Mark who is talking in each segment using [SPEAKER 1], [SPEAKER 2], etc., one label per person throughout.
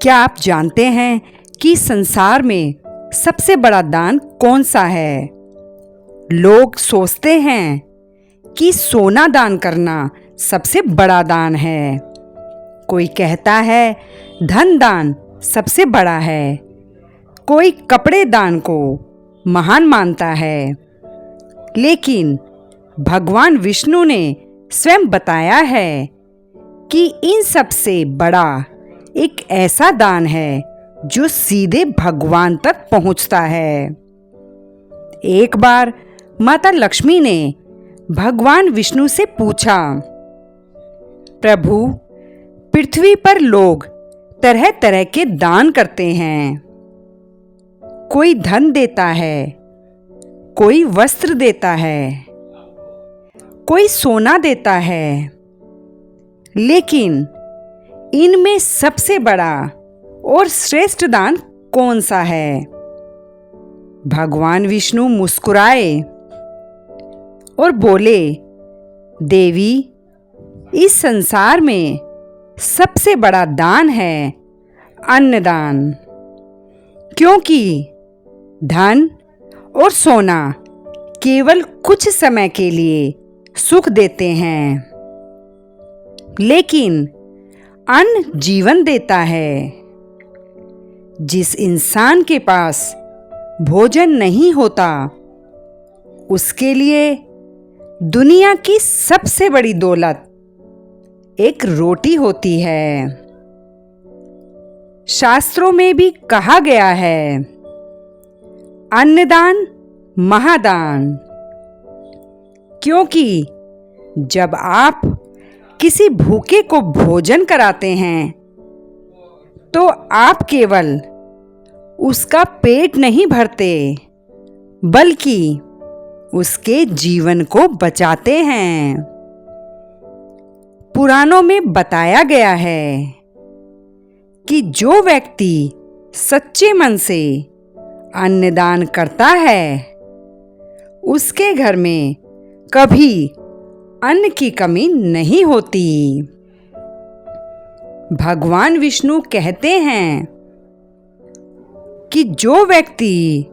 [SPEAKER 1] क्या आप जानते हैं कि संसार में सबसे बड़ा दान कौन सा है? लोग सोचते हैं कि सोना दान करना सबसे बड़ा दान है। कोई कहता है धन दान सबसे बड़ा है। कोई कपड़े दान को महान मानता है। लेकिन भगवान विष्णु ने स्वयं बताया है कि इन सब से बड़ा एक ऐसा दान है जो सीधे भगवान तक पहुंचता है। एक बार माता लक्ष्मी ने भगवान विष्णु से पूछा, प्रभु, पृथ्वी पर लोग तरह तरह के दान करते हैं। कोई धन देता है, कोई वस्त्र देता है, कोई सोना देता है, लेकिन इनमें सबसे बड़ा और श्रेष्ठ दान कौन सा है? भगवान विष्णु मुस्कुराए और बोले, देवी, इस संसार में सबसे बड़ा दान है अन्नदान, क्योंकि धन और सोना केवल कुछ समय के लिए सुख देते हैं, लेकिन अन्न जीवन देता है। जिस इंसान के पास भोजन नहीं होता, उसके लिए दुनिया की सबसे बड़ी दौलत एक रोटी होती है। शास्त्रों में भी कहा गया है, अन्नदान महादान, क्योंकि जब आप किसी भूखे को भोजन कराते हैं तो आप केवल उसका पेट नहीं भरते, बल्कि उसके जीवन को बचाते हैं। पुराणों में बताया गया है कि जो व्यक्ति सच्चे मन से अन्नदान करता है, उसके घर में कभी अन्न की कमी नहीं होती। भगवान विष्णु कहते हैं कि जो व्यक्ति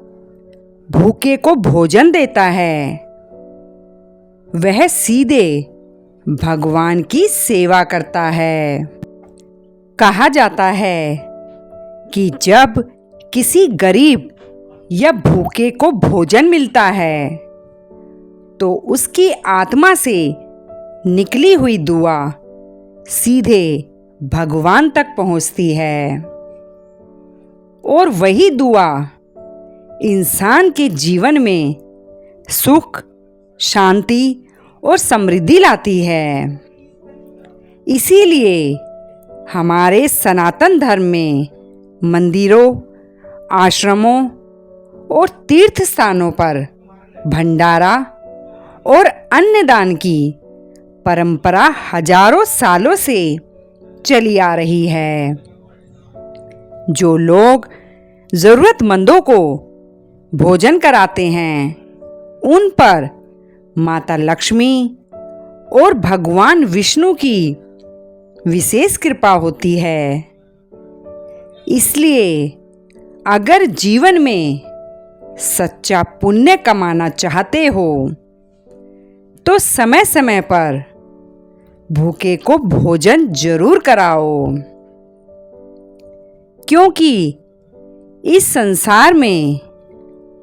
[SPEAKER 1] भूखे को भोजन देता है, वह सीधे भगवान की सेवा करता है। कहा जाता है कि जब किसी गरीब या भूखे को भोजन मिलता है, तो उसकी आत्मा से निकली हुई दुआ सीधे भगवान तक पहुंचती है, और वही दुआ इंसान के जीवन में सुख, शांति और समृद्धि लाती है। इसीलिए हमारे सनातन धर्म में मंदिरों, आश्रमों और तीर्थ स्थानों पर भंडारा और अन्नदान की परंपरा हजारों सालों से चली आ रही है। जो लोग जरूरतमंदों को भोजन कराते हैं, उन पर माता लक्ष्मी और भगवान विष्णु की विशेष कृपा होती है। इसलिए अगर जीवन में सच्चा पुण्य कमाना चाहते हो, तो समय समय पर भूखे को भोजन जरूर कराओ, क्योंकि इस संसार में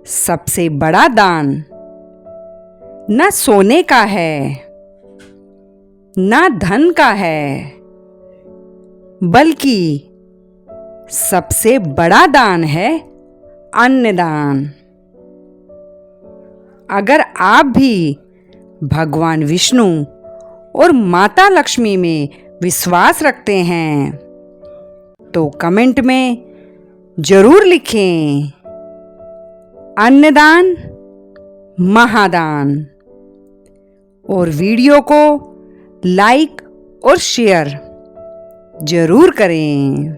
[SPEAKER 1] सबसे बड़ा दान न सोने का है, न धन का है, बल्कि सबसे बड़ा दान है अन्नदान। अगर आप भी भगवान विष्णु और माता लक्ष्मी में विश्वास रखते हैं, तो कमेंट में जरूर लिखें, अन्नदान महादान, और वीडियो को लाइक और शेयर जरूर करें।